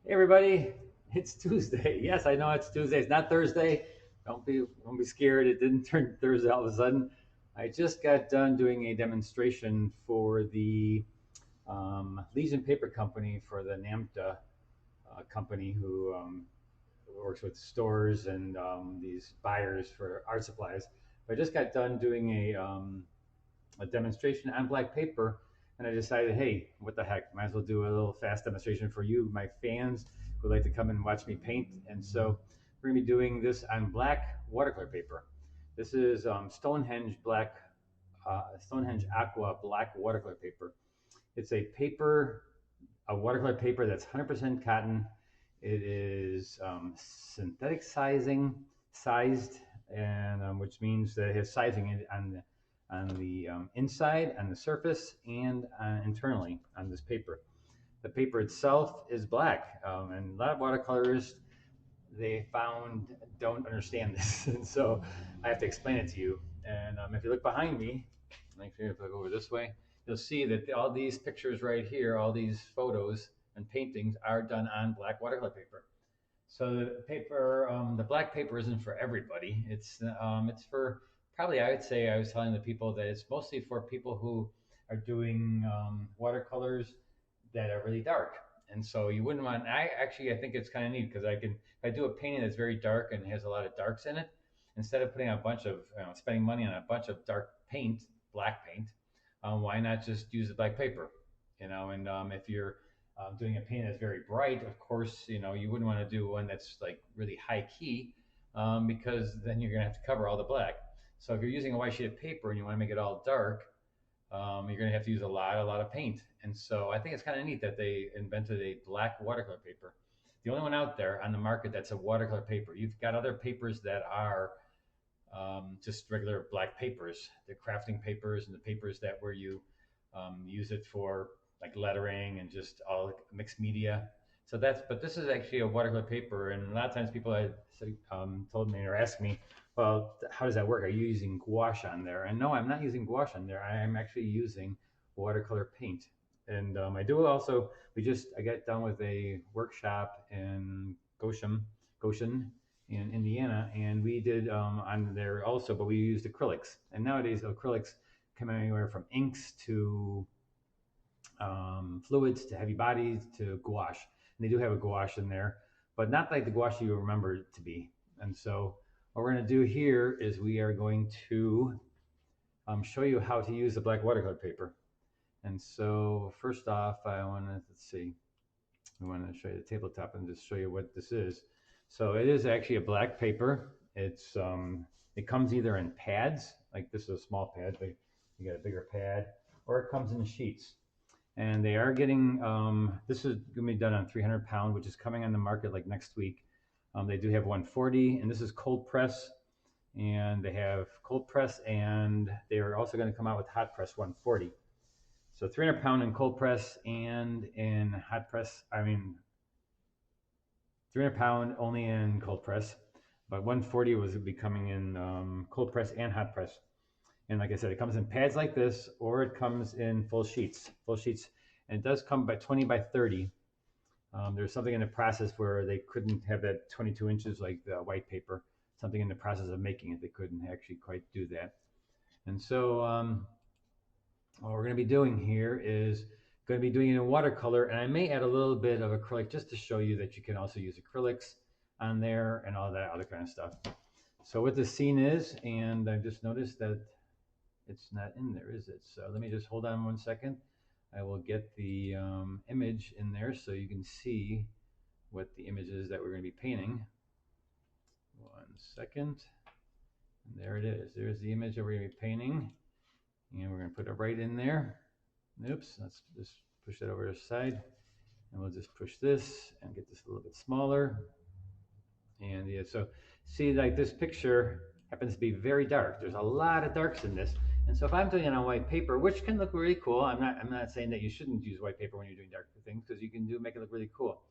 Hey everybody, it's Tuesday. Yes, I know it's Tuesday. It's not Thursday. Don't be scared. It didn't turn Thursday all of a sudden. I just got done doing a demonstration for the Legion Paper Company for the NAMTA company who works with stores and these buyers for art supplies. But I just got done doing a demonstration on black paper, and I decided, hey, what the heck? Might as well do a little fast demonstration for you, my fans who like to come and watch me paint. And so we're gonna be doing this on black watercolor paper. This is Stonehenge Aqua black watercolor paper. It's a watercolor paper that's 100% cotton. It is synthetic sized, and which means that it has sizing on the inside, on the surface, and internally on this paper. The paper itself is black, and a lot of watercolorists they found don't understand this, and so I have to explain it to you. And if you look behind me, like if I go over this way, you'll see that all these pictures right here, all these photos and paintings are done on black watercolor paper. So the black paper isn't for everybody. It's for probably I would say I was telling the people that it's mostly for people who are doing watercolors that are really dark. And so you wouldn't want. I think it's kind of neat because if I do a painting that's very dark and has a lot of darks in it, instead of putting a bunch of spending money on a bunch of dark paint, black paint, why not just use the black paper? And if you're doing a painting that's very bright, of course, you wouldn't want to do one that's like really high key because then you're going to have to cover all the black. So if you're using a white sheet of paper and you want to make it all dark, you're going to have to use a lot of paint. And so I think it's kind of neat that they invented a black watercolor paper. The only one out there on the market that's a watercolor paper. You've got other papers that are just regular black papers, the crafting papers and the papers that where you use it for like lettering and just all mixed media. But this is actually a watercolor paper, and a lot of times people had told me or asked me, well, how does that work? Are you using gouache on there? And no, I'm not using gouache on there. I am actually using watercolor paint. And I do also. I got done with a workshop in Goshen, in Indiana, and we did on there also, but we used acrylics. And nowadays, acrylics come anywhere from inks to fluids to heavy bodies to gouache. And they do have a gouache in there, but not like the gouache you remember it to be. And so what we're going to do here is we are going to show you how to use the black watercolor paper. And so first off, let's see, I want to show you the tabletop and just show you what this is. So it is actually a black paper. It comes either in pads, like this is a small pad, but you got a bigger pad, or it comes in sheets. And they are getting, this is going to be done on 300 pound, which is coming on the market like next week. They do have 140, and this is cold press. And they have cold press, and they are also going to come out with hot press 140. So 300 pound in cold press and in hot press, 300 pound only in cold press, but 140 was becoming in cold press and hot press. And like I said, it comes in pads like this, or it comes in full sheets, and it does come by 20 by 30. There's something in the process where they couldn't have that 22 inches like the white paper. Something in the process of making it, they couldn't actually quite do that. And so what we're going to be doing here is going to be doing it in watercolor, and I may add a little bit of acrylic just to show you that you can also use acrylics on there and all that other kind of stuff. So what the scene is, and I've just noticed that it's not in there, is it? So let me just hold on 1 second. I will get the image in there so you can see what the image is that we're going to be painting. 1 second. And there it is. There's the image that we're going to be painting. And we're going to put it right in there. Oops, let's just push that over to the side. And we'll just push this and get this a little bit smaller. And yeah, so see, like this picture happens to be very dark. There's a lot of darks in this. And so if I'm doing it on white paper, which can look really cool, I'm not saying that you shouldn't use white paper when you're doing dark things, because you can make it look really cool.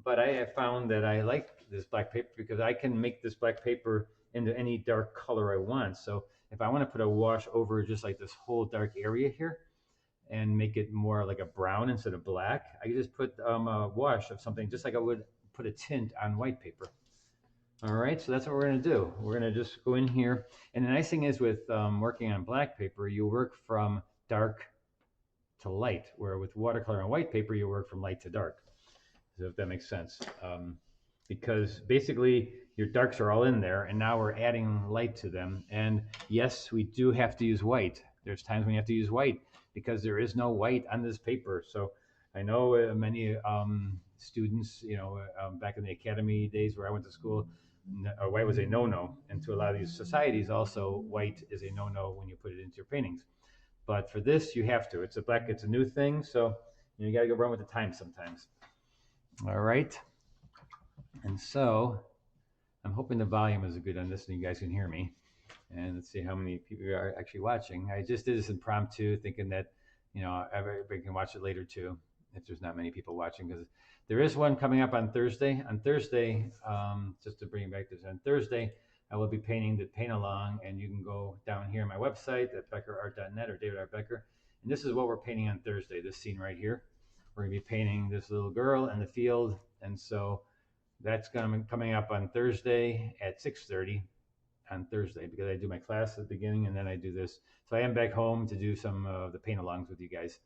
But I have found that I like this black paper because I can make this black paper into any dark color I want. So if I want to put a wash over just like this whole dark area here, and make it more like a brown instead of black, I could just put a wash of something just like I would put a tint on white paper. All right, so that's what we're going to do. We're going to just go in here. And the nice thing is with working on black paper, you work from dark to light, where with watercolor and white paper, you work from light to dark. So if that makes sense. Because basically your darks are all in there, and now we're adding light to them. And yes, we do have to use white. There's times when you have to use white because there is no white on this paper. So I know many students, back in the academy days where I went to school, white was a no-no. And to a lot of these societies also, white is a no-no when you put it into your paintings. But for this, you have to. It's a new thing, so you got to go run with the times sometimes. All right. And so I'm hoping the volume is good on this and you guys can hear me. And let's see how many people are actually watching. I just did this impromptu thinking that, everybody can watch it later too, if there's not many people watching, because there is one coming up on Thursday. On Thursday, just to bring back this, on Thursday, I will be painting the paint along, and you can go down here on my website at BeckerArt.net or David R. Becker. And this is what we're painting on Thursday, this scene right here. We're going to be painting this little girl in the field. And so that's going to be coming up on Thursday at 6:30 on Thursday, because I do my class at the beginning and then I do this. So I am back home to do some of the paint alongs with you guys.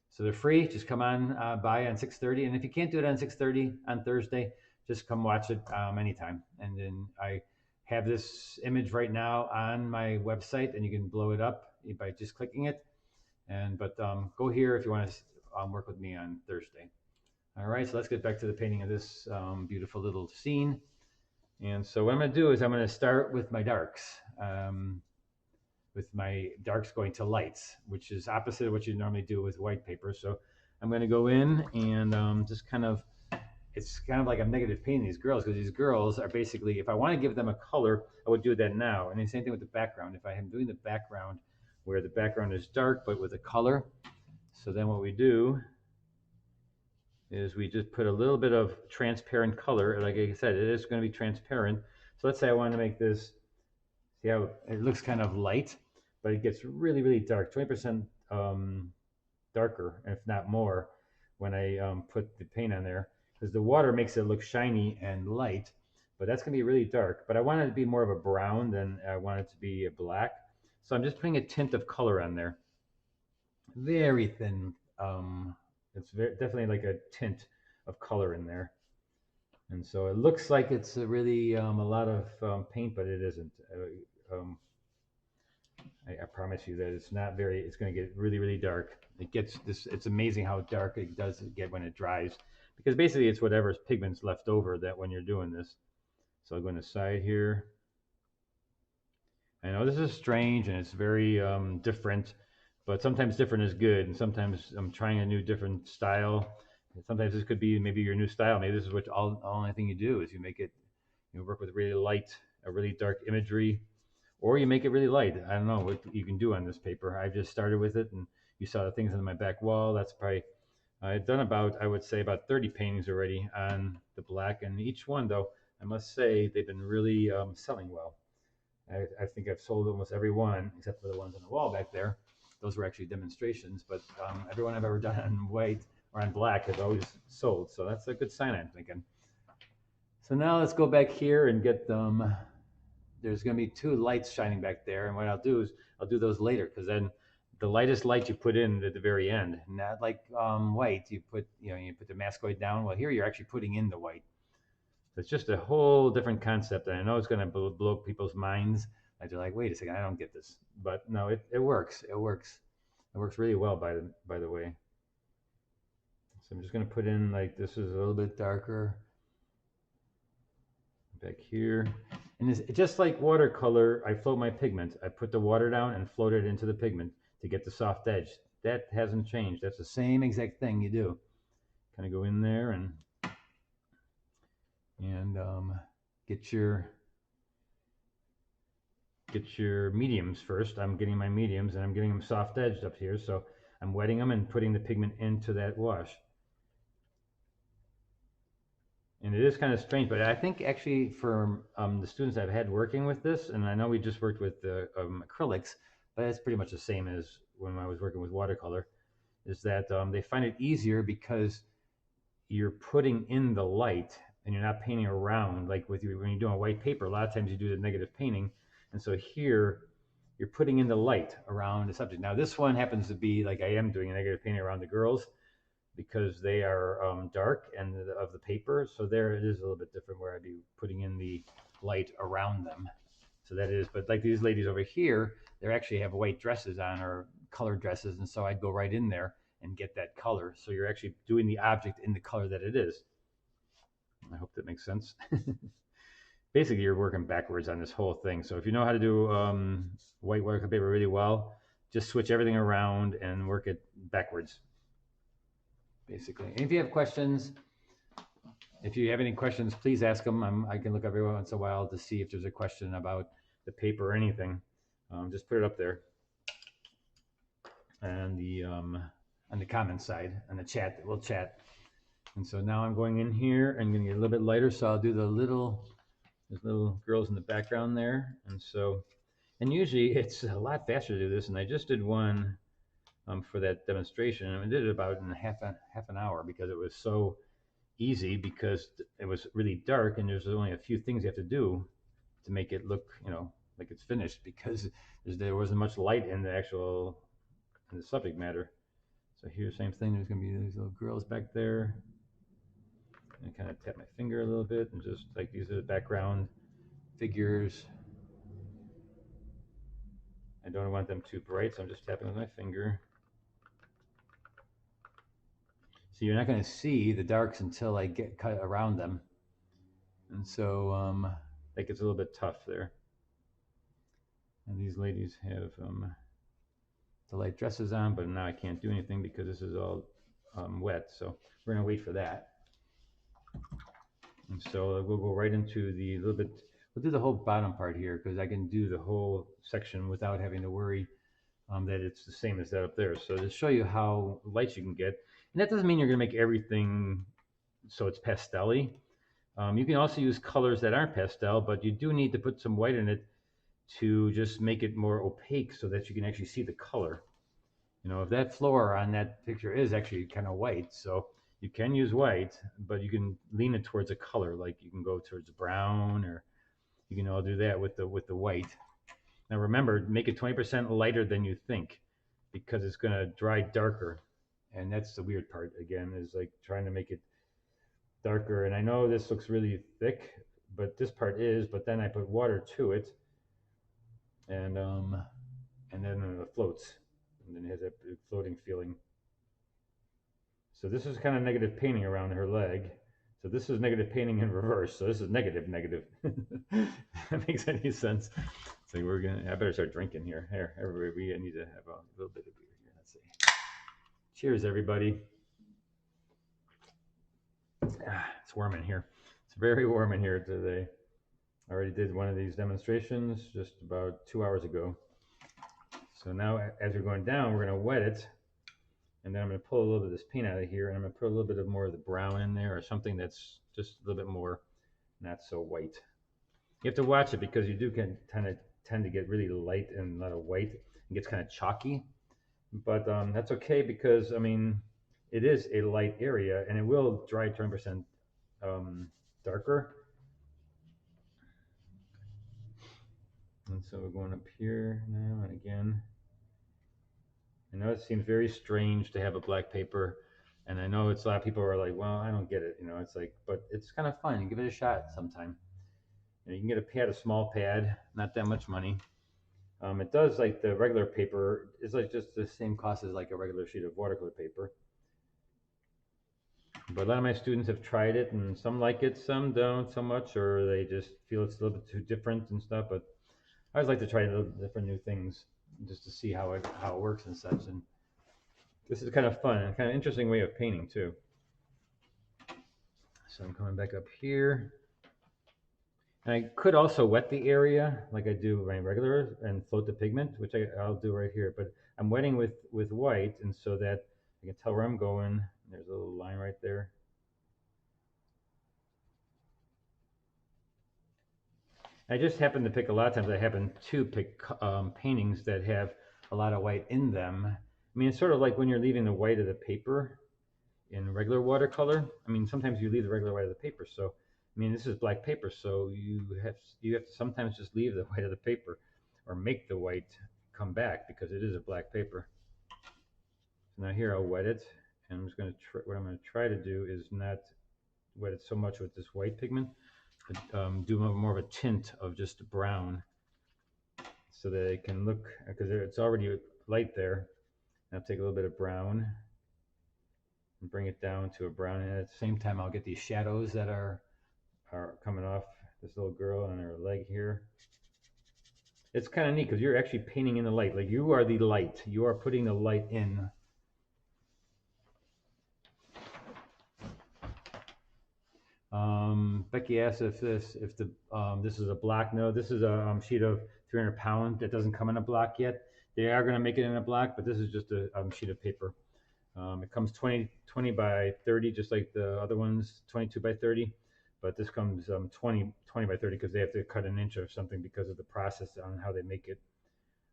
So they're free. Just come on by on 6:30. And if you can't do it on 6:30 on Thursday, just come watch it anytime. And then I have this image right now on my website, and you can blow it up by just clicking it. But go here if you want to work with me on Thursday. All right, so let's get back to the painting of this beautiful little scene. And so what I'm going to do is I'm going to start with my darks, going to lights, which is opposite of what you normally do with white paper. So I'm going to go in and just kind of, it's kind of like I'm negative painting these girls, because these girls are basically, if I want to give them a color, I would do that now. And the same thing with the background. If I am doing the background where the background is dark but with a color, so then what we do is we just put a little bit of transparent color. Like I said, it is going to be transparent. So let's say I want to make this, see how it looks kind of light, but it gets really, really dark, 20% darker, if not more, when I put the paint on there, because the water makes it look shiny and light, but that's going to be really dark. But I want it to be more of a brown than I want it to be a black. So I'm just putting a tint of color on there. Very thin. It's definitely like a tint of color in there. And so it looks like it's really a lot of paint, but it isn't. I promise you that it's not very, it's going to get really, really dark. It gets this, it's amazing how dark it does get when it dries, because basically it's whatever's pigment's left over that when you're doing this. So I'll go on the side here. I know this is strange and it's very different, but sometimes different is good, and sometimes I'm trying a new different style. Sometimes this could be maybe your new style. Maybe this is what only thing you do is you make it, work with really light, a really dark imagery, or you make it really light. I don't know what you can do on this paper. I just started with it, and you saw the things on my back wall. That's probably, I've done about, I would say about 30 paintings already on the black, and each one though, I must say they've been really selling well. I think I've sold almost every one, except for the ones on the wall back there. Those were actually demonstrations, but everyone I've ever done on white or on black has always sold. So that's a good sign, I'm thinking. So now let's go back here and get them. There's going to be two lights shining back there. And what I'll do is I'll do those later, because then the lightest light you put in at the very end, not like white, you put the mascoid down. Well, here you're actually putting in the white. So it's just a whole different concept. And I know it's going to blow people's minds. And they're like, wait a second, I don't get this. But no, it works. It works. It works really well, by the way. So I'm just going to put in, like, this is a little bit darker back here. And it's just like watercolor, I float my pigment. I put the water down and float it into the pigment to get the soft edge. That hasn't changed. That's the same exact thing you do. Kind of go in there and get your mediums first. I'm getting my mediums and I'm getting them soft edged up here. So I'm wetting them and putting the pigment into that wash. And it is kind of strange, but I think actually for the students I've had working with this, and I know we just worked with the acrylics, but it's pretty much the same as when I was working with watercolor. is that they find it easier because you're putting in the light and you're not painting around like with you when you're doing white paper. A lot of times you do the negative painting, and so here you're putting in the light around the subject. Now this one happens to be like I am doing a negative painting around the girls because they are dark and of the paper, so there it is a little bit different where I'd be putting in the light around them. So that is, but like these ladies over here, they actually have white dresses on or colored dresses, and so I'd go right in there and get that color. So you're actually doing the object in the color that it is. I hope that makes sense. Basically, you're working backwards on this whole thing. So if you know how to do white watercolor paper really well, just switch everything around and work it backwards, basically. And if you have questions, please ask them. I can look up every once in a while to see if there's a question about the paper or anything. Just put it up there. And on the comment side, on the chat, we'll chat. And so now I'm going in here. I'm going to get a little bit lighter, so I'll do there's little girls in the background there. And so, and usually it's a lot faster to do this. And I just did one for that demonstration, and I did it about in half an hour because it was so easy, because it was really dark and there's only a few things you have to do to make it look, like it's finished, because there wasn't much light in the subject matter. So here's the same thing. There's going to be these little girls back there. And kind of tap my finger a little bit, and just like these are the background figures. I don't want them too bright, so I'm just tapping with my finger. So you're not going to see the darks until I get cut around them. And so that gets a little bit tough there. And these ladies have the light dresses on, but now I can't do anything because this is all wet. So we're going to wait for that. And so we'll go right into we'll do the whole bottom part here, because I can do the whole section without having to worry that it's the same as that up there. So to show you how light you can get, and that doesn't mean you're going to make everything so it's pastel-y. You can also use colors that aren't pastel, but you do need to put some white in it to just make it more opaque so that you can actually see the color. If that floor on that picture is actually kind of white, so you can use white, but you can lean it towards a color, like you can go towards brown, or you can all do that with the white. Now remember, make it 20% lighter than you think, because it's going to dry darker. And that's the weird part, again, is like trying to make it darker. And I know this looks really thick, but this part is, but then I put water to it, and then it floats, and then it has a floating feeling. So this is kind of negative painting around her leg. So this is negative painting in reverse. So this is negative. That makes any sense? So I better start drinking here. Here, everybody, we need to have a little bit of beer here. Let's see. Cheers, everybody. It's warm in here. It's very warm in here today. I already did one of these demonstrations just about 2 hours ago. So now as we're going down, we're going to wet it. And then I'm going to pull a little bit of this paint out of here, and I'm going to put a little bit more of the brown in there, or something that's just a little bit more not so white. You have to watch it, because you do tend to get really light and a lot of white. It gets kind of chalky. But that's okay, because, it is a light area, and it will dry 20% darker. And so we're going up here now, and again. I know it seems very strange to have a black paper, and I know a lot of people are like, well, I don't get it, it's like, but it's kind of fun. You give it a shot sometime. You can get a small pad, not that much money. It does, like the regular paper, is like just the same cost as like a regular sheet of watercolor paper. But a lot of my students have tried it, and some like it, some don't so much, or they just feel it's a little bit too different and stuff. But I always like to try little different new things, just to see how it works and such. And this is kind of fun and kind of interesting way of painting too. So I'm coming back up here, and I could also wet the area like I do my regular and float the pigment, which I'll do right here. But I'm wetting with white, and so that I can tell where I'm going. There's a little line right there. I just happen to pick, a lot of times I happen to pick paintings that have a lot of white in them. I mean, it's sort of like when you're leaving the white of the paper in regular watercolor. I mean, sometimes you leave the regular white of the paper. So, I mean, this is black paper, so you have to sometimes just leave the white of the paper, or make the white come back because it is a black paper. So now here I'll wet it, and I'm just going to what I'm going to try to do is not wet it so much with this white pigment, but do more of a tint of just brown, so that it can look, because it's already light there. I'll take a little bit of brown and bring it down to a brown, and at the same time I'll get these shadows that are coming off this little girl on her leg here. It's kind of neat because you're actually painting in the light. Like, you are the light. You are putting the light in. Becky asked if this is a block. No, this is a sheet of 300 pound that doesn't come in a block yet. They are going to make it in a block, but this is just a sheet of paper. It comes 20 by 30, just like the other ones, 22 by 30. But this comes 20 by 30 because they have to cut an inch or something because of the process on how they make it.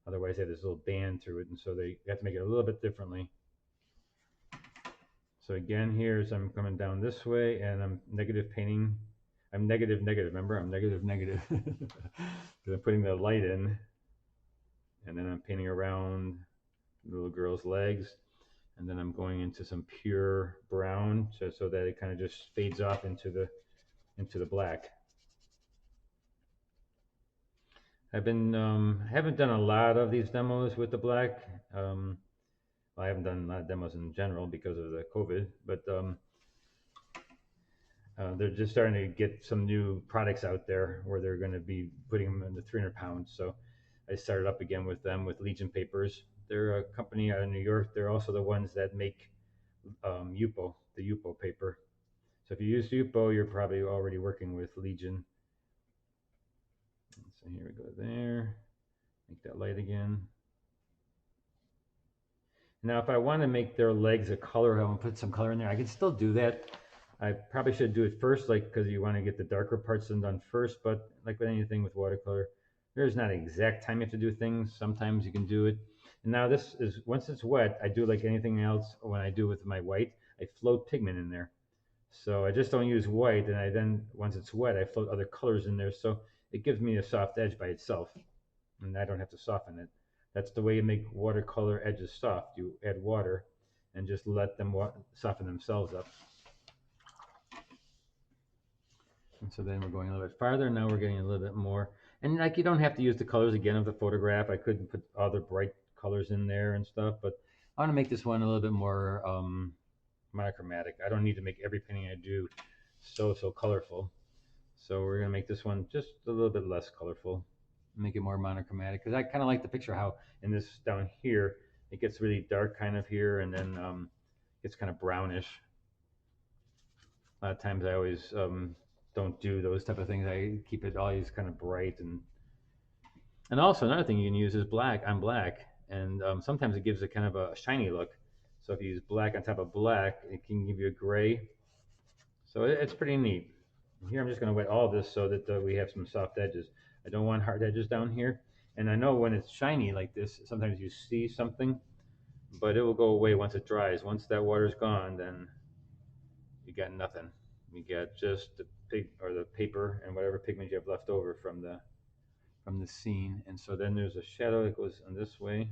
Otherwise, they have this little band through it, and so they have to make it a little bit differently. So again, here's I'm coming down this way, and I'm negative painting. I'm negative. Remember, I'm negative. Because I'm putting the light in, and then I'm painting around the little girl's legs, and then I'm going into some pure brown, so that it kind of just fades off into the black. I've been haven't done a lot of these demos with the black. Well, I haven't done a lot of demos in general because of the COVID, but they're just starting to get some new products out there where they're going to be putting them in the 300 pounds. So I started up again with them with Legion Papers. They're a company out of New York. They're also the ones that make Yupo, the Yupo paper. So if you use Yupo, you're probably already working with Legion. So here we go there. Make that light again. Now, if I want to make their legs a color, I want to put some color in there, I can still do that. I probably should do it first, like, because you want to get the darker parts done first. But like with anything with watercolor, there's not an exact time you have to do things. Sometimes you can do it. And now this is, once it's wet, I do like anything else when I do with my white, I float pigment in there. So I just don't use white, and I then, once it's wet, I float other colors in there. So it gives me a soft edge by itself, and I don't have to soften it. That's the way you make watercolor edges soft. You add water and just let them soften themselves up. And so then we're going a little bit farther. Now we're getting a little bit more. And like, you don't have to use the colors again of the photograph. I could put other bright colors in there and stuff, but I want to make this one a little bit more monochromatic. I don't need to make every painting I do so colorful. So we're going to make this one just a little bit less colorful, make it more monochromatic, because I kind of like the picture how in this down here it gets really dark kind of here, and then it's kind of brownish. A lot of times I always don't do those type of things. I keep it always kind of bright, and also another thing you can use is black on black, and sometimes it gives a kind of a shiny look. So if you use black on top of black, it can give you a gray. So it's pretty neat. Here I'm just going to wet all this so that we have some soft edges. I don't want hard edges down here. And I know when it's shiny like this, sometimes you see something, but it will go away once it dries. Once that water's gone, then you got nothing. You got just the paper and whatever pigment you have left over from the scene. And so then there's a shadow that goes on this way.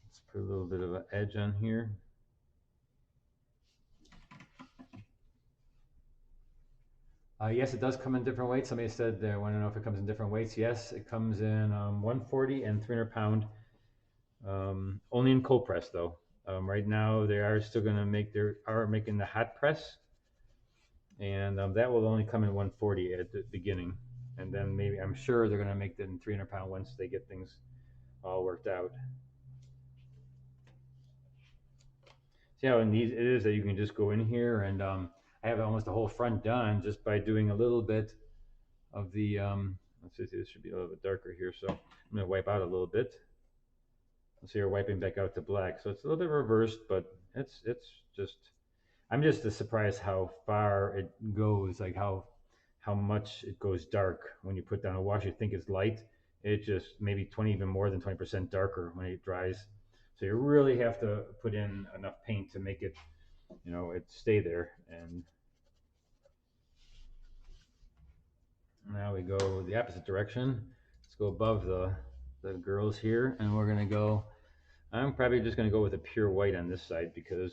Let's put a little bit of an edge on here. Yes, it does come in different weights. Somebody said they want to know if it comes in different weights. Yes, it comes in 140 and 300 pound. Only in cold press though. Right now they are still going to making the hot press, and that will only come in 140 at the beginning, and then maybe I'm sure they're going to make it in 300 pound once they get things all worked out. See how neat it is that you can just go in here, and I have almost the whole front done just by doing a little bit of the, let's see, this should be a little bit darker here, so I'm going to wipe out a little bit. So you're wiping back out to black. So it's a little bit reversed, but it's just, I'm just surprised how far it goes, like how much it goes dark when you put down a wash. You think it's light. It just maybe 20, even more than 20% darker when it dries. So you really have to put in enough paint to make it, it stay there. And now we go the opposite direction. Let's go above the girls here, and we're gonna go. I'm probably just gonna go with a pure white on this side because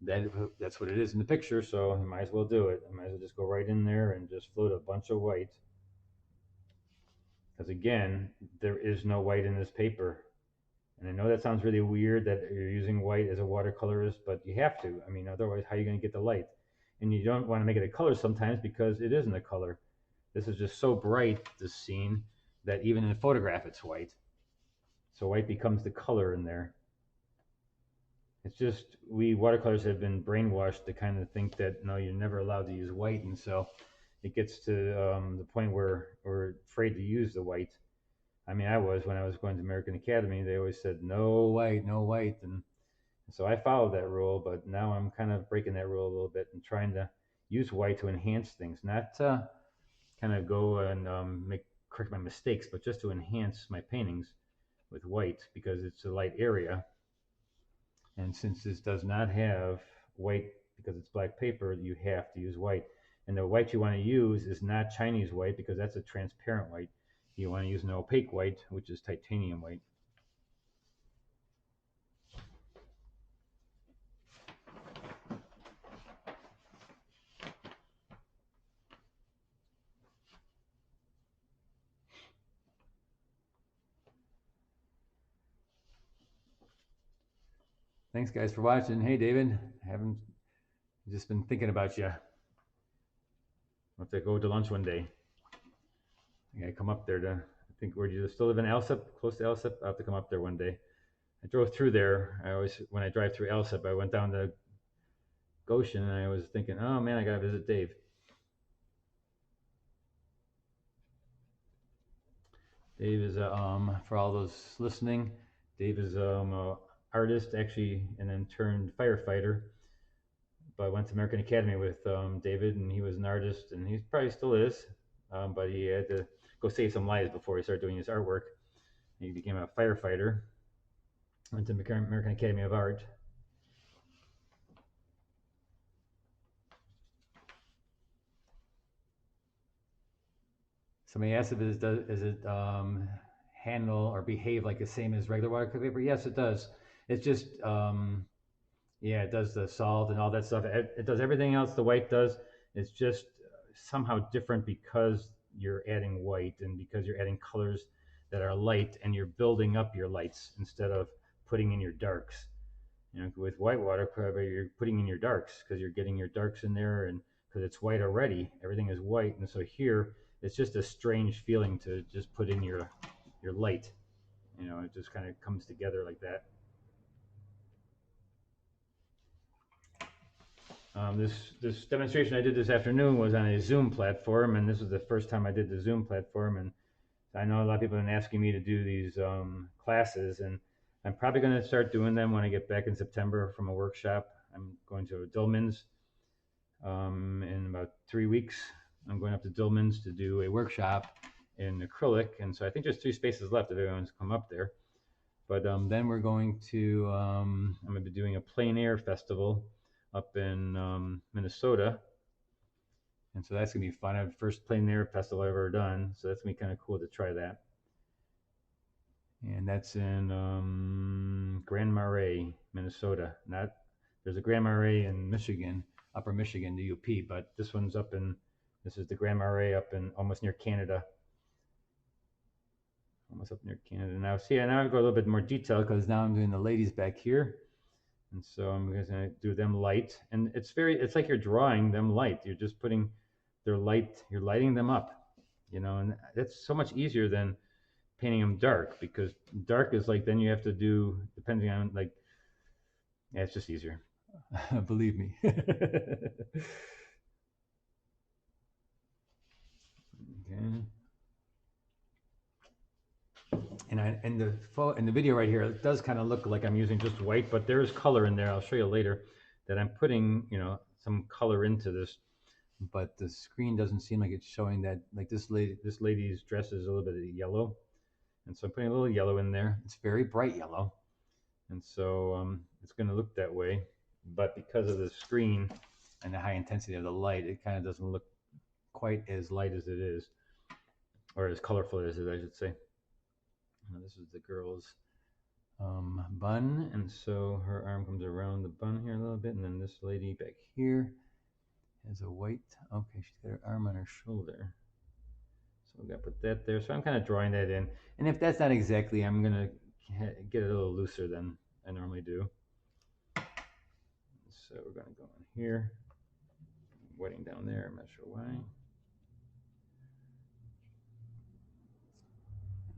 that's what it is in the picture. So I might as well do it. I might as well just go right in there and just float a bunch of white. Because again, there is no white in this paper. And I know that sounds really weird that you're using white as a watercolorist, but you have to. I mean, otherwise, how are you going to get the light? And you don't want to make it a color sometimes because it isn't a color. This is just so bright, this scene, that even in a photograph, it's white. So white becomes the color in there. It's just, we watercolors have been brainwashed to kind of think that, no, you're never allowed to use white. And so it gets to the point where we're afraid to use the white. I mean, I was when I was going to American Academy. They always said no white, no white, and so I followed that rule. But now I'm kind of breaking that rule a little bit and trying to use white to enhance things, not to kind of go and correct my mistakes, but just to enhance my paintings with white because it's a light area. And since this does not have white because it's black paper, you have to use white. And the white you want to use is not Chinese white because that's a transparent white. You want to use an opaque white, which is titanium white. Thanks, guys, for watching. Hey, David, I haven't just been thinking about you. I'll have to go to lunch one day. I gotta come up there to. I think where do you still live in Alsip, close to Alsip? I'll have to come up there one day. I drove through there. I always, when I drive through Alsip, I went down to Goshen, and I was thinking, oh man, I gotta visit Dave. Dave is for all those listening, Dave is a artist actually, and then turned firefighter. But I went to American Academy with David, and he was an artist, and he probably still is. But he had to go save some lives before he started doing his artwork. He became a firefighter. Went to American Academy of Art. Somebody asked if it handle or behave like the same as regular watercolor paper? Yes, it does. It's just yeah, it does the salt and all that stuff. It does everything else the white does. It's just somehow different because you're adding white and because you're adding colors that are light and you're building up your lights instead of putting in your darks. With white watercolor, you're putting in your darks because you're getting your darks in there, and because it's white already, everything is white. And so here, it's just a strange feeling to just put in your light. It just kind of comes together like that. This demonstration I did this afternoon was on a Zoom platform, and this was the first time I did the Zoom platform. And I know a lot of people have been asking me to do these classes, and I'm probably going to start doing them when I get back in September from a workshop. I'm going to Dillman's in about 3 weeks. I'm going up to Dillman's to do a workshop in acrylic, and so I think there's 3 spaces left if everyone's come up there. But then we're going to, I'm going to be doing a plein air festival up in Minnesota. And so that's going to be fun. I have the first plein air festival I've ever done. So that's going to be kind of cool to try that. And that's in Grand Marais, Minnesota. There's a Grand Marais in Michigan, Upper Michigan, the UP, but this one's this is the Grand Marais up in almost near Canada. Almost up near Canada now. See, now I go a little bit more detail because now I'm doing the ladies back here. And so I'm going to do them light. And it's like you're drawing them light. You're just putting their light, you're lighting them up, and that's so much easier than painting them dark, because dark is like, then you have to do, depending on yeah, it's just easier. Believe me. Okay. And in the video right here, it does kind of look like I'm using just white, but there is color in there. I'll show you later that I'm putting, some color into this, but the screen doesn't seem like it's showing that. Like this lady's dress is a little bit of yellow, and so I'm putting a little yellow in there. It's very bright yellow, And so it's going to look that way. But because of the screen and the high intensity of the light, it kind of doesn't look quite as light as it is, or as colorful as it is, I should say. Now, this is the girl's bun, and so her arm comes around the bun here a little bit, and then this lady back here has a white, okay, she's got her arm on her shoulder. So we got to put that there. So I'm kind of drawing that in. And if that's not exactly, I'm going to get it a little looser than I normally do. So we're going to go in here, wetting down there, I'm not sure why.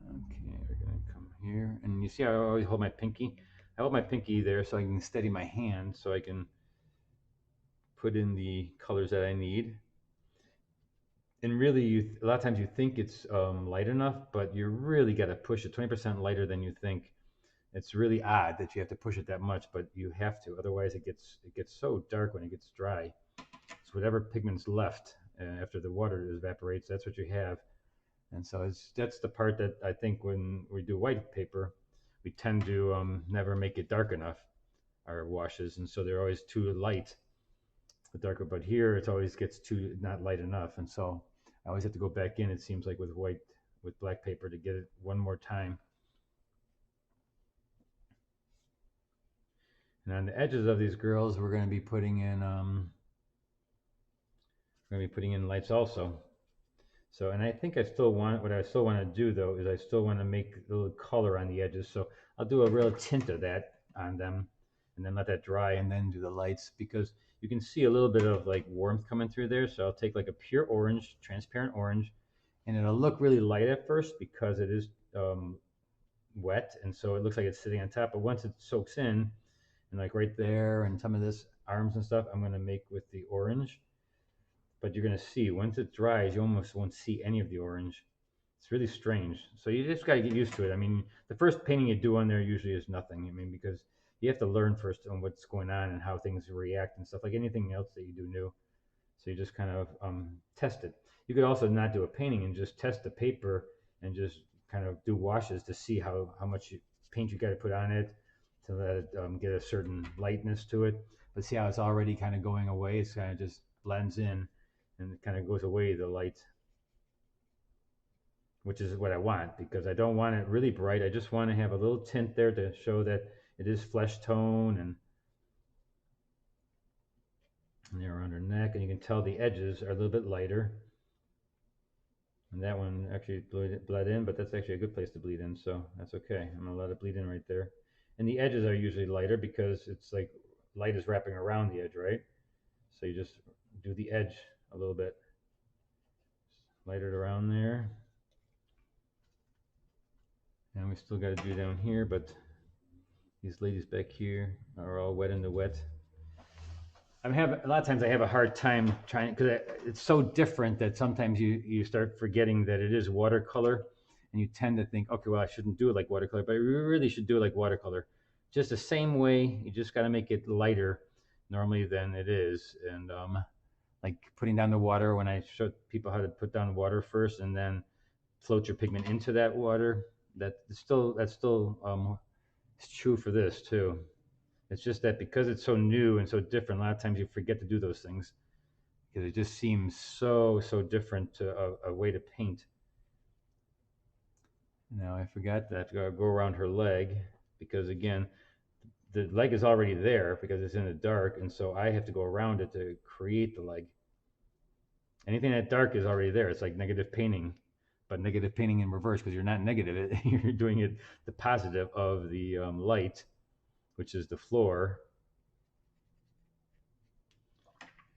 Okay, we're going to come here. And you see I always hold my pinky? I hold my pinky there so I can steady my hand so I can put in the colors that I need. And really, a lot of times you think it's light enough, but you really got to push it 20% lighter than you think. It's really odd that you have to push it that much, but you have to. Otherwise, it gets so dark when it gets dry. So whatever pigment's left after the water evaporates, that's what you have. And so that's the part that I think when we do white paper, we tend to never make it dark enough, our washes, and so they're always too light, the darker. But here it always gets too not light enough, and so I always have to go back in. It seems like with black paper to get it one more time. And on the edges of these girls, we're going to be putting in lights also. So, and I think I still want, what I still want to do though, is I still want to make a little color on the edges. So I'll do a real tint of that on them and then let that dry and then do the lights, because you can see a little bit of like warmth coming through there. So I'll take like a pure orange, transparent orange, and it'll look really light at first because it is wet. And so it looks like it's sitting on top, but once it soaks in, and like right there and some of this arms and stuff, I'm going to make with the orange. But you're going to see once it dries, you almost won't see any of the orange. It's really strange. So you just got to get used to it. I mean, the first painting you do on there usually is nothing. I mean, because you have to learn first on what's going on and how things react and stuff, like anything else that you do new. So you just kind of test it. You could also not do a painting and just test the paper and just kind of do washes to see how much paint you got to put on it to let it get a certain lightness to it. But see how it's already kind of going away? It's kind of just blends in and it kind of goes away, the light, which is what I want, because I don't want it really bright. I just want to have a little tint there to show that it is flesh tone, and there around her neck, and you can tell the edges are a little bit lighter. And that one actually bled in, but that's actually a good place to bleed in, so that's okay. I'm gonna let it bleed in right there. And the edges are usually lighter because it's like light is wrapping around the edge, right? So you just do the edge a little bit, light it around there. And we still got to do down here, but these ladies back here are all wet in the wet. I have a lot of times I have a hard time trying, because it's so different that sometimes you start forgetting that it is watercolor, and you tend to think, okay, well, I shouldn't do it like watercolor, but you really should do it like watercolor. Just the same way, you just got to make it lighter normally than it is. And like putting down the water, when I showed people how to put down water first and then float your pigment into that water, that's still it's true for this too. It's just that because it's so new and so different, a lot of times you forget to do those things because it just seems so different to a way to paint. Now I forgot that I have to go around her leg, because again, the leg is already there because it's in the dark, and so I have to go around it to create the leg. Anything that dark is already there. It's like negative painting, but negative painting in reverse, because you're not negative, you're doing it the positive of the light, which is the floor,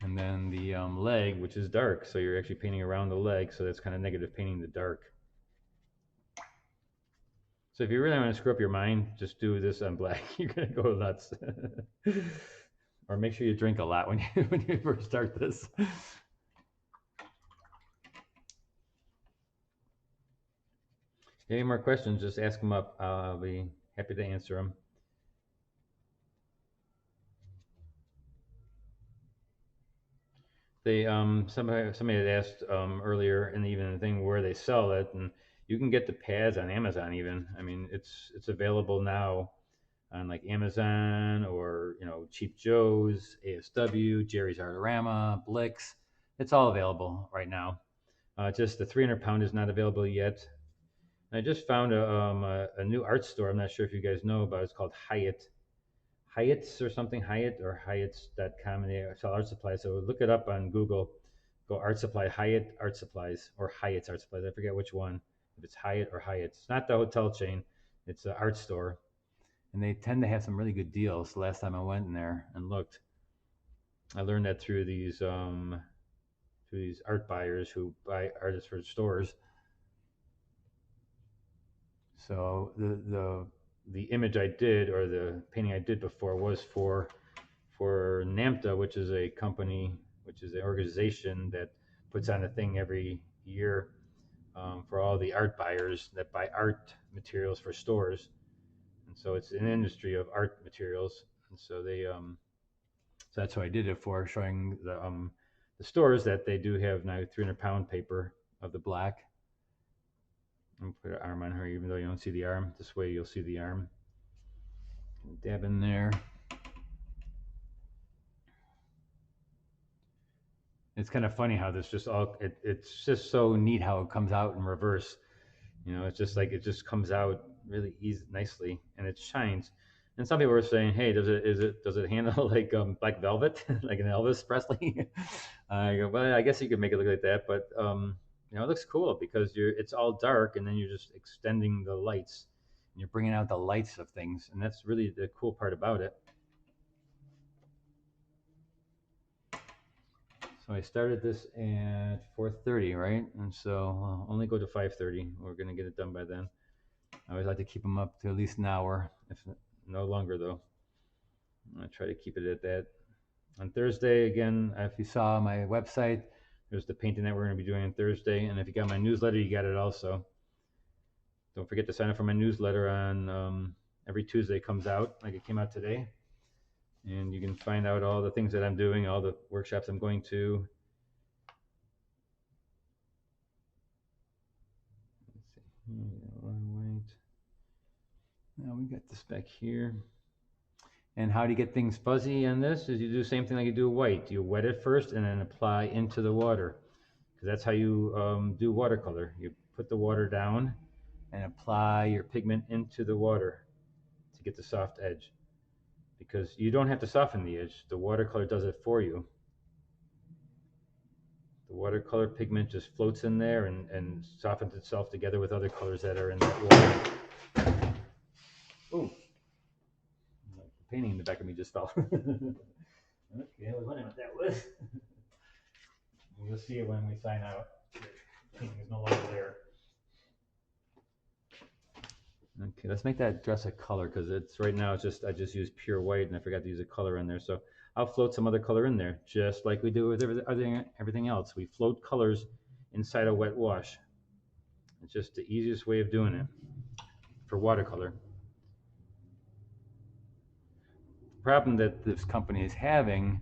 and then the leg, which is dark. So you're actually painting around the leg, so that's kind of negative painting the dark. So if you really want to screw up your mind, just do this on black. You're gonna go nuts. Or make sure you drink a lot when you first start this. Any more questions, just ask them up. I'll be happy to answer them. They somebody had asked earlier in the evening thing where they sell it, and you can get the pads on Amazon even. I mean, it's available now. on like Amazon or Cheap Joe's, ASW, Jerry's Artorama, Blix. It's all available right now. Just the 300 pound is not available yet. I just found a new art store. I'm not sure if you guys know about it. It's called Hyatt's or something, Hyatt or Hyatts.com, and they sell art supplies. So look it up on Google. Go art supply, Hyatt art supplies, or Hyatt's art supplies. I forget which one, if it's Hyatt or Hyatt's. It's not the hotel chain, it's an art store. And they tend to have some really good deals. The last time I went in there and looked, I learned that through these art buyers who buy artists for stores. So the image I did, or the painting I did before, was for NAMTA, which is a company, which is an organization that puts on a thing every year for all the art buyers that buy art materials for stores. And so it's an industry of art materials. And so so that's what I did it for, showing the stores that they do have now 300-pound paper of the black. I'm gonna put an arm on her, even though you don't see the arm. This way you'll see the arm. Dab in there. It's kind of funny how this just it's just so neat how it comes out in reverse. It's just like it just comes out really easy, nicely, and it shines. And some people were saying, "Hey, does it handle like black velvet, like an Elvis Presley?" I go, "Well, I guess you could make it look like that, but it looks cool because it's all dark, and then you're just extending the lights, and you're bringing out the lights of things, and that's really the cool part about it." So I started this at 4:30, right? And so I'll only go to 5:30. We're gonna get it done by then. I always like to keep them up to at least an hour, if no longer though. I'm gonna try to keep it at that. On Thursday, again, if you saw my website, there's the painting that we're gonna be doing on Thursday. And if you got my newsletter, you got it also. Don't forget to sign up for my newsletter on every Tuesday. It comes out, like it came out today. And you can find out all the things that I'm doing, all the workshops I'm going to. Let's see, white. Now we got this back here. And how to get things fuzzy on this is you do the same thing like you do white. You wet it first and then apply into the water, because that's how you do watercolor. You put the water down and apply your pigment into the water to get the soft edge, because you don't have to soften the edge. The watercolor does it for you. The watercolor pigment just floats in there and softens itself together with other colors that are in that water. Ooh. The painting in the back of me just fell. Okay, I was wondering what that was. You'll see it when we sign out. The painting is no longer there. Okay, let's make that dress a color, because it's right now I just used pure white and I forgot to use a color in there. So I'll float some other color in there, just like we do with everything else. We float colors inside a wet wash. It's just the easiest way of doing it for watercolor. The problem that this company is having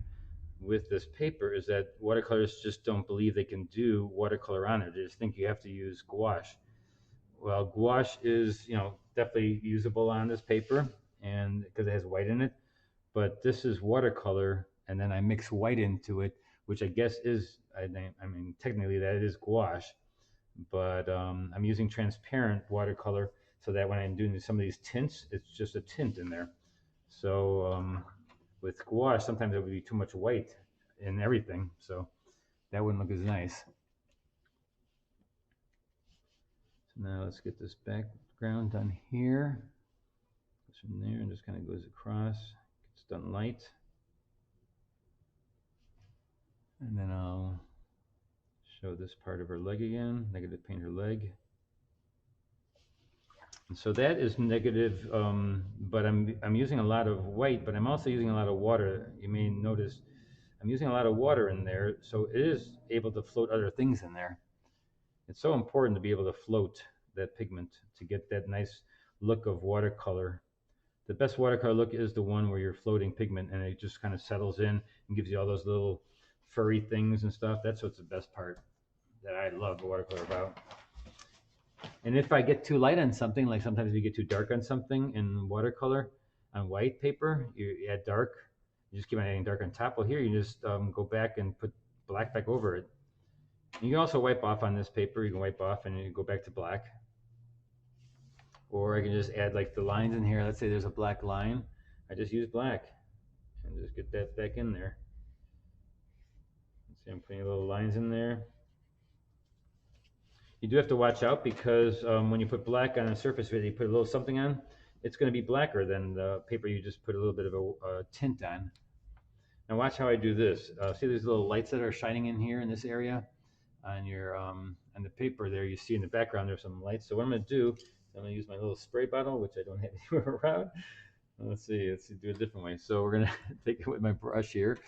with this paper is that watercolorists just don't believe they can do watercolor on it. They just think you have to use gouache. Well, gouache is, definitely usable on this paper, and because it has white in it, but this is watercolor, and then I mix white into it, which I guess is, I mean, technically that is gouache, but I'm using transparent watercolor so that when I'm doing some of these tints, it's just a tint in there. So with gouache, sometimes it would be too much white in everything, so that wouldn't look as nice. So now let's get this background done here. Goes from there and just kind of goes across. Gets done light. And then I'll show this part of her leg again. Negative paint her leg. And so that is negative, but I'm using a lot of white, but I'm also using a lot of water. You may notice I'm using a lot of water in there, so it is able to float other things in there. It's so important to be able to float that pigment to get that nice look of watercolor. The best watercolor look is the one where you're floating pigment and it just kind of settles in and gives you all those little furry things and stuff. That's what's the best part that I love watercolor about. And if I get too light on something, like sometimes you get too dark on something in watercolor, on white paper, you add dark. You just keep on adding dark on top. Well, here you just go back and put black back over it. You can also wipe off on this paper. You can wipe off and you go back to black. Or I can just add like the lines in here. Let's say there's a black line. I just use black and just get that back in there. See, I'm putting little lines in there. You do have to watch out because when you put black on a surface that you put a little something on, it's going to be blacker than the paper you just put a little bit of a tint on. Now watch how I do this. See these little lights that are shining in here in this area on your on the paper there. You see in the background there's some lights. So what I'm going to do is I'm going to use my little spray bottle, which I don't have anywhere around. Let's see, do it a different way. So we're going to take it with my brush here.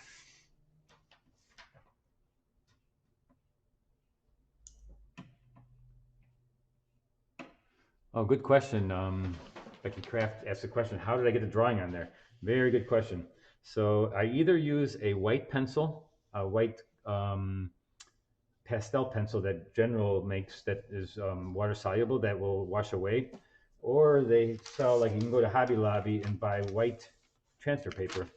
Oh, good question. Becky Kraft asked the question, how did I get the drawing on there? Very good question. So I either use a white pencil, a white pastel pencil that General makes that is water soluble that will wash away, or they sell, like you can go to Hobby Lobby and buy white transfer paper.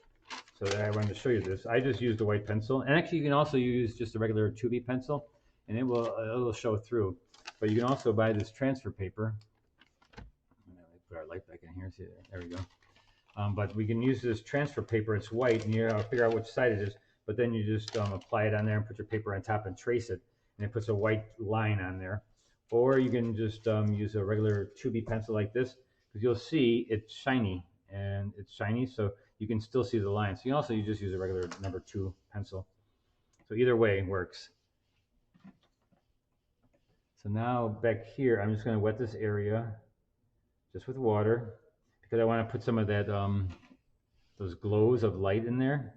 So I wanted to show you this. I just used a white pencil, and actually you can also use just a regular 2B pencil, and it'll show through. But you can also buy this transfer paper. Put our light back in here. See, there we go. But we can use this transfer paper. It's white, and you figure out which side it is. But then you just apply it on there and put your paper on top and trace it, and it puts a white line on there. Or you can just use a regular 2B pencil like this, because you'll see it's shiny, so you can still see the lines. So you just use a regular number 2 pencil. So either way works. So now back here, I'm just going to wet this area just with water, because I want to put some of that those glows of light in there.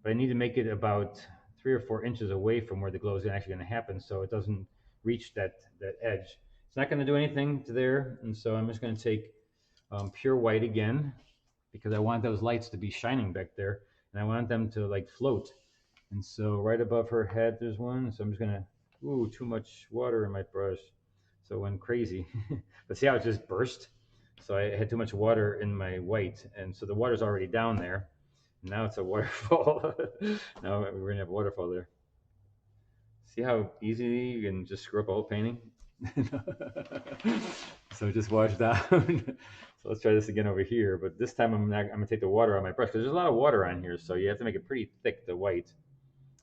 But I need to make it about 3 or 4 inches away from where the glow is actually going to happen, so it doesn't reach that edge. It's not going to do anything to there, and so I'm just going to take pure white again, because I want those lights to be shining back there, and I want them to like float. And so right above her head there's one, so I'm just going to, ooh, too much water in my brush, so it went crazy. But see how it just burst? So I had too much water in my white, and so the water's already down there. Now it's a waterfall. Now we're going to have a waterfall there. See how easy you can just screw up a whole painting? So just wash down. So let's try this again over here. But this time I'm going to take the water on my brush, because there's a lot of water on here. So you have to make it pretty thick, the white.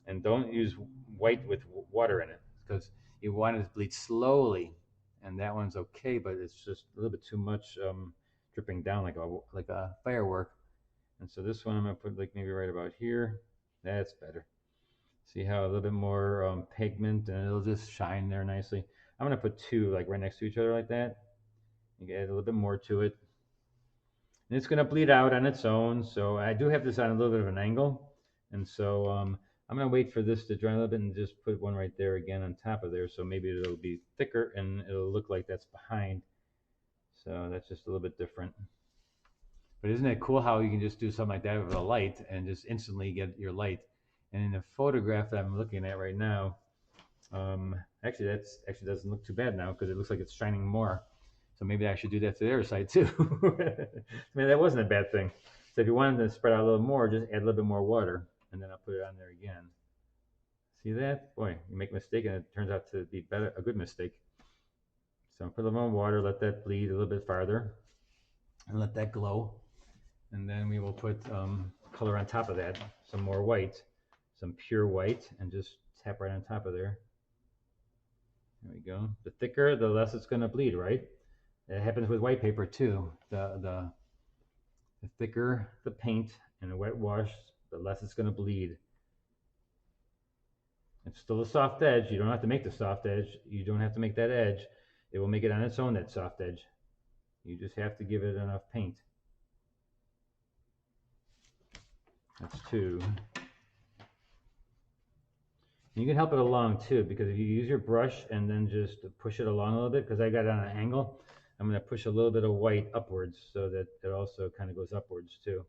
And don't use white with water in it, because you want it to bleed slowly. And that one's okay, but it's just a little bit too much dripping down like a firework. And so this one I'm going to put like maybe right about here. That's better. See how a little bit more pigment, and it'll just shine there nicely. I'm going to put 2 like right next to each other like that. You can add a little bit more to it. And it's going to bleed out on its own. So I do have this on a little bit of an angle. And so I'm going to wait for this to dry a little bit and just put one right there again on top of there. So maybe it'll be thicker and it'll look like that's behind. So that's just a little bit different. But isn't it cool how you can just do something like that with a light and just instantly get your light? And in the photograph that I'm looking at right now, actually that doesn't look too bad now, because it looks like it's shining more. So maybe I should do that to the other side too. I mean, that wasn't a bad thing. So if you wanted to spread out a little more, just add a little bit more water, and then I'll put it on there again. See that? Boy, you make a mistake and it turns out to be a good mistake. So put a little more water, let that bleed a little bit farther, and let that glow. And then we will put color on top of that, some more white, some pure white, and just tap right on top of there. There we go. The thicker, the less it's going to bleed, right? It happens with white paper too. The thicker the paint and the wet wash, the less it's going to bleed. It's still a soft edge. You don't have to make the soft edge. You don't have to make that edge. It will make it on its own, that soft edge. You just have to give it enough paint. That's 2. You can help it along too, because if you use your brush and then just push it along a little bit, because I got it on an angle, I'm going to push a little bit of white upwards so that it also kind of goes upwards too.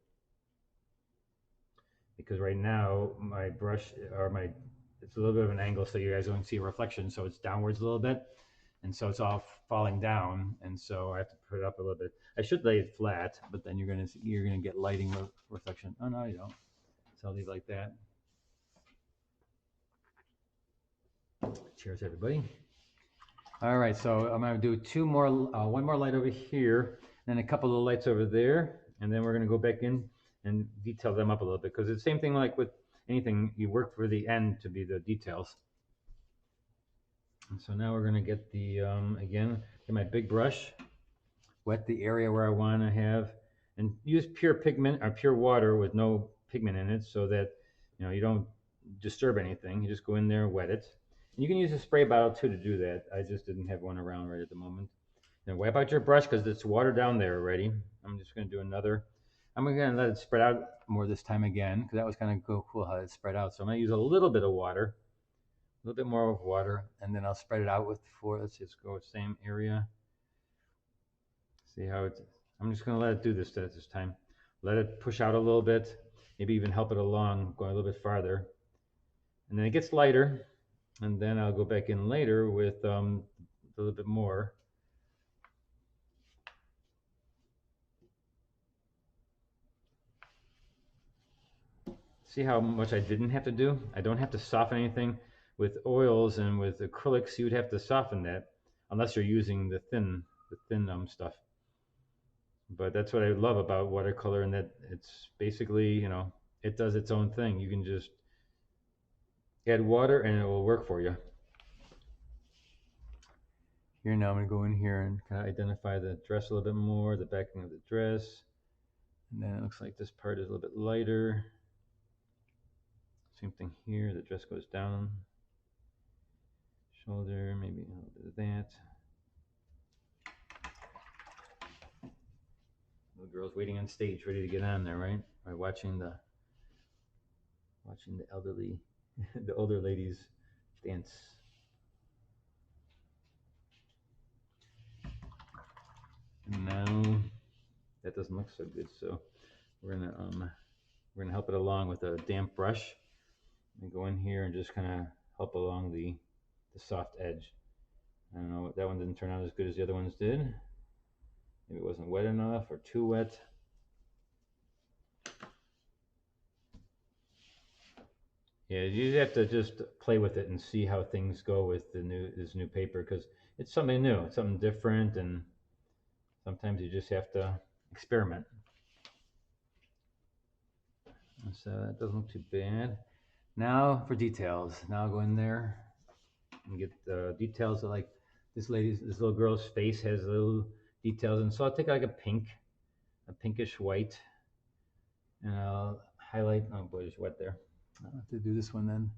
Because right now my brush, it's a little bit of an angle, so you guys don't see a reflection, so it's downwards a little bit. and so it's all falling down, and so I have to put it up a little bit. I should lay it flat, but then you're gonna get lighting reflection. Oh no, you don't. So I'll leave it like that. Cheers, everybody. All right, so I'm gonna do one more light over here, and a couple of lights over there, and then we're gonna go back in and detail them up a little bit, because it's the same thing like with anything, you work for the end to be the details. And so now we're gonna get the, again, get my big brush, wet the area where I wanna have, and use pure pigment or pure water with no pigment in it, so that you don't disturb anything. You just go in there, wet it. And you can use a spray bottle too to do that. I just didn't have one around right at the moment. Now wipe out your brush because it's water down there already. I'm just going to do another. I'm going to let it spread out more this time again, because that was kind of cool how it spread out. So I'm going to use a little bit of water, a little bit more of water, and then I'll spread it out with let's just go same area. See how it's, I'm just going to let it do this time. Let it push out a little bit, maybe even help it along, going a little bit farther. And then it gets lighter, and then I'll go back in later with a little bit more. See how much I didn't have to do? I don't have to soften anything. With oils and with acrylics, you would have to soften that, unless you're using the thin stuff. But that's what I love about watercolor, and that it's basically, it does its own thing. You can just add water and it will work for you. Here now I'm going to go in here and kind of identify the dress a little bit more, the backing of the dress. And then it looks like this part is a little bit lighter. Same thing here, the dress goes down. Shoulder, maybe a little bit of that. The girl's waiting on stage, ready to get on there, right? By watching the elderly, the older ladies dance. And now that doesn't look so good, so we're gonna help it along with a damp brush and go in here and just kind of help along the soft edge. I don't know, that one didn't turn out as good as the other ones did. Maybe it wasn't wet enough or too wet. Yeah, you have to just play with it and see how things go with this new paper, because it's something new, it's something different, and sometimes you just have to experiment. And so that doesn't look too bad. Now for details. Now I'll go in there and get the details of, like, this little girl's face has little details, and so I'll take like a pinkish white, and I'll highlight. Oh boy, it's wet there. I'll have to do this one then.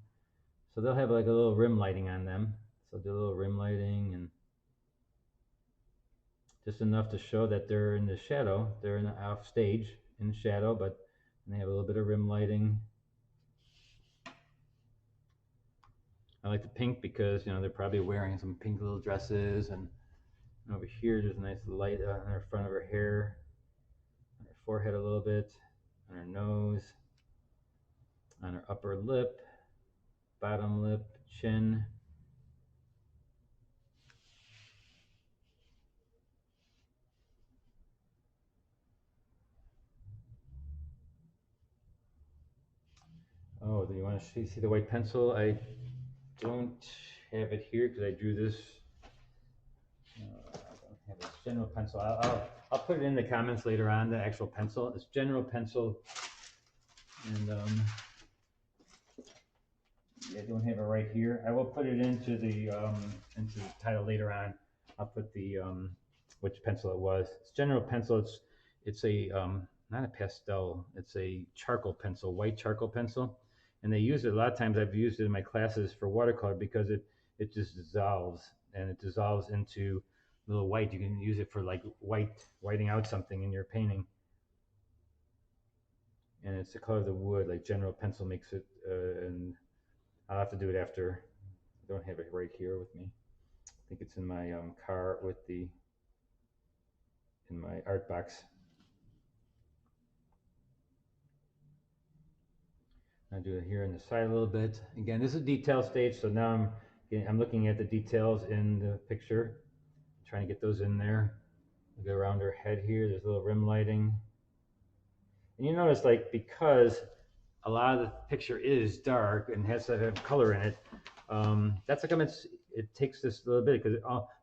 So they'll have like a little rim lighting on them. So I'll do a little rim lighting, and just enough to show that they're in the shadow. They're in the off stage in the shadow, but they have a little bit of rim lighting. I like the pink because they're probably wearing some pink little dresses, and over here there's a nice light on the front of her hair, on her forehead a little bit, on her nose, on her upper lip, bottom lip, chin. Oh, do you want to see the white pencil? I don't have it here because I drew this. I don't have this general pencil. I'll put it in the comments later on, the actual pencil. It's general pencil, and I don't have it right here. I will put it into the title later on. I'll put the which pencil it was. It's general pencil. It's a not a pastel. It's a charcoal pencil, white charcoal pencil, and they use it a lot of times. I've used it in my classes for watercolor because it just dissolves, and it dissolves into little white. You can use it for like whiting out something in your painting, and it's the color of the wood. Like general pencil makes it, and I'll have to do it after. I don't have it right here with me. I think it's in my car in my art box. I'll do it here on the side a little bit. Again, this is a detail stage, so now I'm I'm looking at the details in the picture, trying to get those in there. Go around her head here. There's a little rim lighting. And you notice, like, because a lot of the picture is dark and has to have color in it, that's how come it takes this little bit, because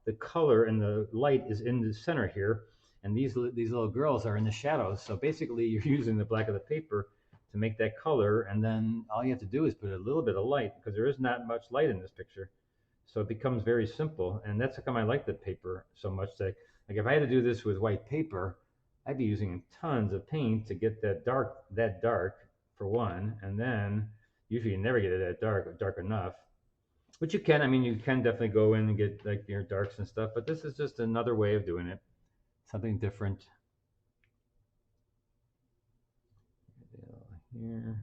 the color and the light is in the center here, and these little girls are in the shadows. So basically, you're using the black of the paper to make that color, and then all you have to do is put a little bit of light, because there is not much light in this picture. So it becomes very simple, and that's how come I like the paper so much. Like if I had to do this with white paper, I'd be using tons of paint to get that dark for one, and then usually you never get it that dark enough. But you can, I mean, you can definitely go in and get like your darks and stuff, but this is just another way of doing it, something different. Here,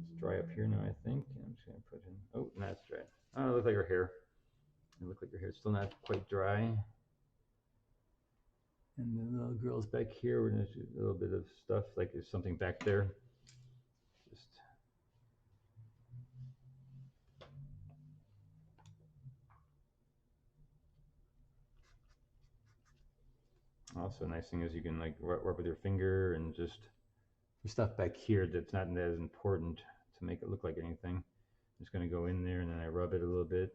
it's dry up here now, I think. I'm just gonna put in. Oh, no, it's dry. Oh, it looks like her hair. It looks like her hair's still not quite dry. And the little girls back here, we're gonna do a little bit of stuff, like there's something back there. Just also a nice thing is you can like rub with your finger, and just the stuff back here that's not as important to make it look like anything. I'm just gonna go in there and then I rub it a little bit.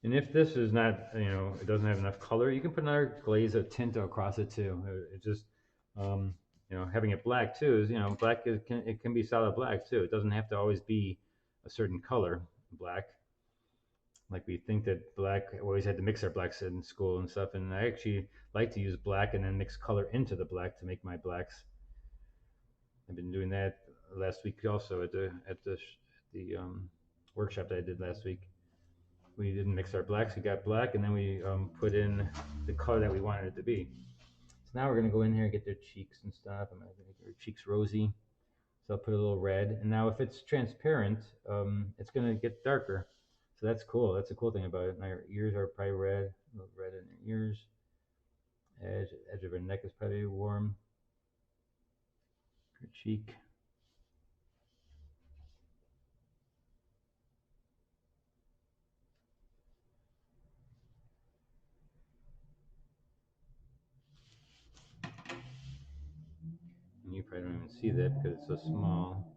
And if this is not, it doesn't have enough color, you can put another glaze of tint across it too. It just, having it black too is, black it can be solid black too. It doesn't have to always be a certain color black. Like we think that black, we always had to mix our blacks in school and stuff. And I actually like to use black and then mix color into the black to make my blacks. I've been doing that last week also at the workshop that I did last week. We didn't mix our blacks. We got black, and then we put in the color that we wanted it to be. So now we're gonna go in here and get their cheeks and stuff. I'm gonna make their cheeks rosy. So I'll put a little red. And now if it's transparent, it's gonna get darker. So that's cool. That's a cool thing about it. Now her ears are probably red, a little red in her ears. Edge of her neck is probably warm. Her cheek. And you probably don't even see that because it's so small.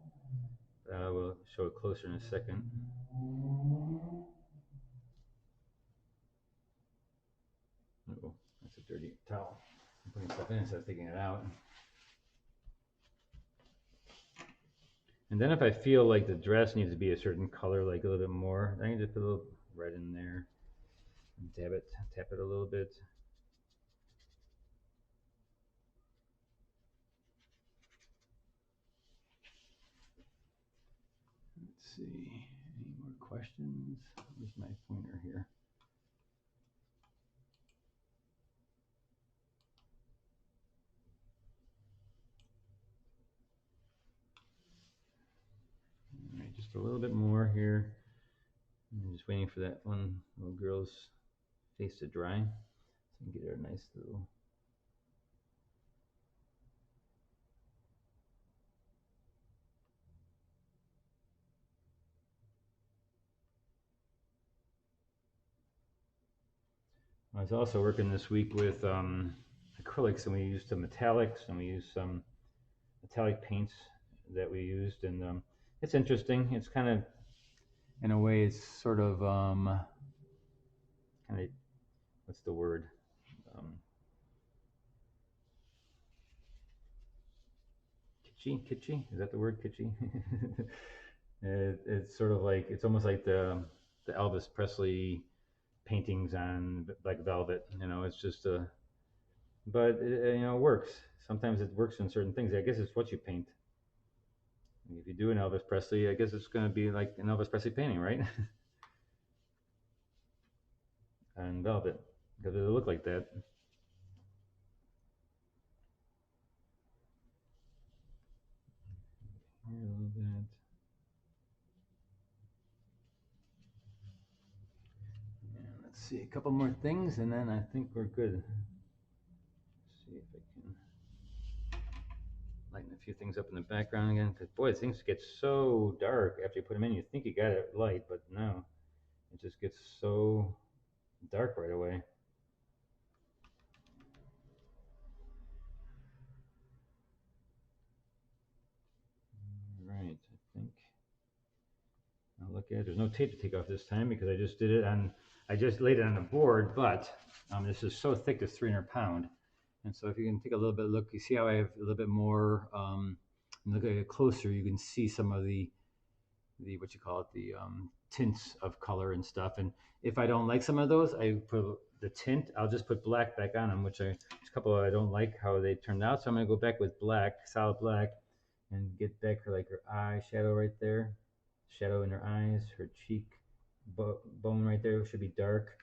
We'll show it closer in a second. Oh, that's a dirty towel. I'm putting stuff in instead of taking it out. And then if I feel like the dress needs to be a certain color, like a little bit more, I can just put a little red in there and tap it a little bit. Let's see, any more questions? Where's my pointer here? All right, just a little bit more here. I'm just waiting for that one little girl's face to dry so I can get her a nice little. I was also working this week with acrylics, and we used some metallics, and we used some metallic paints that we used, and it's interesting. It's kind of, in a way, it's sort of kind of, what's the word? Kitschy? Is that the word, kitschy? It's sort of like, it's almost like the Elvis Presley paintings on like velvet. It's just but it works. Sometimes it works in certain things. I guess it's what you paint. If you do an Elvis Presley, I guess it's going to be like an Elvis Presley painting, right? On velvet, because it'll look like that. Here a little bit. And let's see a couple more things and then I think we're good. Let's see if I can lighten a few things up in the background again, because boy, things get so dark after you put them in. You think you got it light, but no, it just gets so dark right away. All right, I think I'll look at it. There's no tape to take off this time because I just did it on, I just laid it on the board, but this is so thick, it's 300 pound. And so if you can take a little bit look, you see how I have a little bit more, look at it closer, you can see some of the what you call it, the tints of color and stuff. And if I don't like some of those, I put the tint, I'll just put black back on them, which there's a couple I don't like how they turned out. So I'm gonna go back with black, solid black, and get back her like her eye shadow right there, shadow in her eyes, her cheek bone right there should be dark.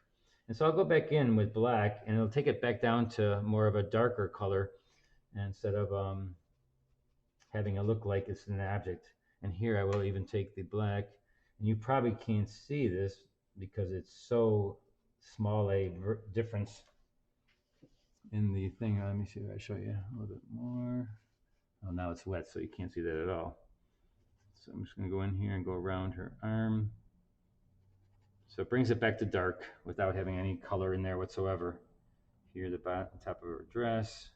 And so I'll go back in with black and it'll take it back down to more of a darker color instead of having it look like it's an object. And here I will even take the black, and you probably can't see this because it's so small a difference in the thing. Let me see if I show you a little bit more. Oh, now it's wet, so you can't see that at all. So I'm just gonna go in here and go around her arm. So it brings it back to dark without having any color in there whatsoever. Here, the top of her dress.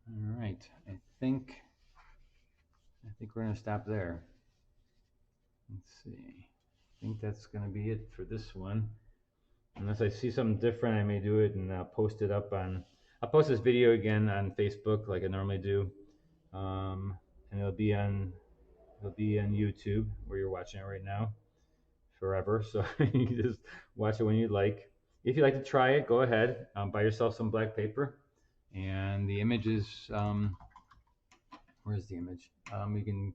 All right, I think we're gonna stop there. Let's see. I think that's gonna be it for this one. Unless I see something different, I may do it and I'll post it up on. I'll post this video again on Facebook like I normally do, and it'll be on YouTube where you're watching it right now, forever. So you can just watch it when you like. If you like to try it, go ahead. Buy yourself some black paper, and the image is. Where's the image? You can,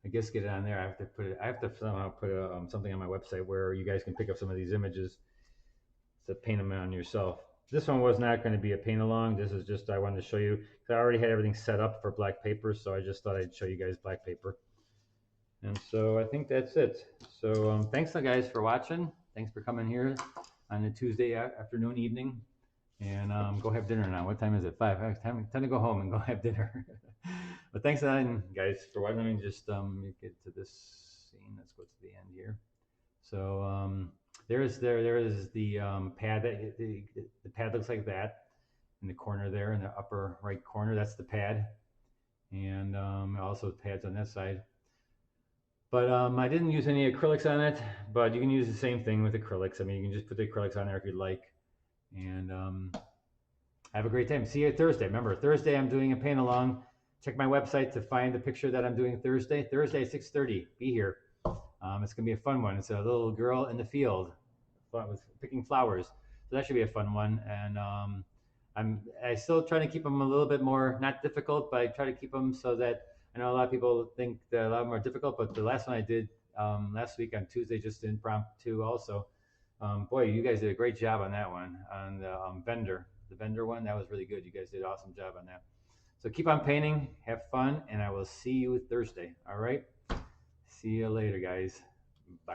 I guess, get it on there. I have to put it. I have to somehow put something on my website where you guys can pick up some of these images to paint them on yourself. This one was not going to be a paint along. This is just I wanted to show you because I already had everything set up for black paper, so I just thought I'd show you guys black paper. And so I think that's it. So thanks guys for watching. Thanks for coming here on a Tuesday afternoon, evening. And go have dinner now. What time is it? 5. Time to go home and go have dinner. But thanks again, guys, for watching. Let me just get to this scene. Let's go to the end here. So there is the pad. The pad looks like that in the corner there, in the upper right corner. That's the pad, and also pads on that side. But I didn't use any acrylics on it, but you can use the same thing with acrylics. I mean, you can just put the acrylics on there if you'd like. And have a great time. See you Thursday. Remember, Thursday I'm doing a paint along. Check my website to find the picture that I'm doing Thursday. Thursday at 6:30. Be here. It's going to be a fun one. It's a little girl in the field with picking flowers. So that should be a fun one. And I still try to keep them a little bit more, not difficult, but I try to keep them so that I know a lot of people think that a lot more difficult, but the last one I did last week on Tuesday, just impromptu also. Boy, you guys did a great job on that one, on the vendor one. That was really good. You guys did an awesome job on that. So keep on painting, have fun, and I will see you Thursday. All right? See you later, guys. Bye.